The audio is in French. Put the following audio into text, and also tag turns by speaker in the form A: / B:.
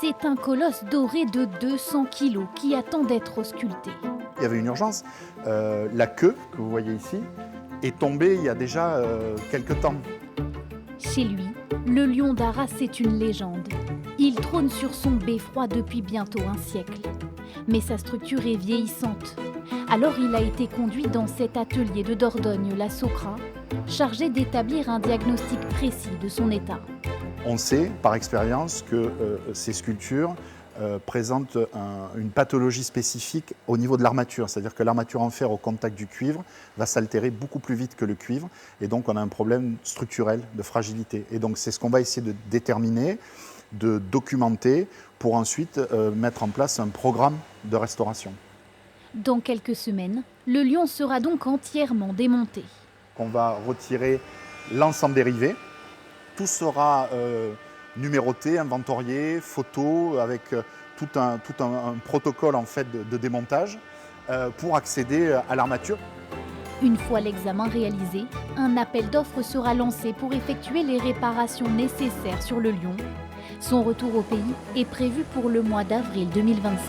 A: C'est un colosse doré de 200 kilos qui attend d'être sculpté.
B: Il y avait une urgence. La queue, que vous voyez ici, est tombée il y a déjà quelques temps.
A: Chez lui, le lion d'Arras est une légende. Il trône sur son beffroi depuis bientôt un siècle. Mais sa structure est vieillissante. Alors il a été conduit dans cet atelier de Dordogne, la Socra, chargé d'établir un diagnostic précis de son état.
B: On sait par expérience que ces sculptures présentent une pathologie spécifique au niveau de l'armature. C'est-à-dire que l'armature en fer au contact du cuivre va s'altérer beaucoup plus vite que le cuivre. Et donc on a un problème structurel de fragilité. Et donc c'est ce qu'on va essayer de déterminer, de documenter pour ensuite mettre en place un programme de restauration.
A: Dans quelques semaines, le lion sera donc entièrement démonté.
B: On va retirer l'ensemble des rivets. Tout sera numéroté, inventorié, photo, avec tout un protocole en fait, de démontage pour accéder à l'armature.
A: Une fois l'examen réalisé, un appel d'offres sera lancé pour effectuer les réparations nécessaires sur le lion. Son retour au pays est prévu pour le mois d'avril 2027.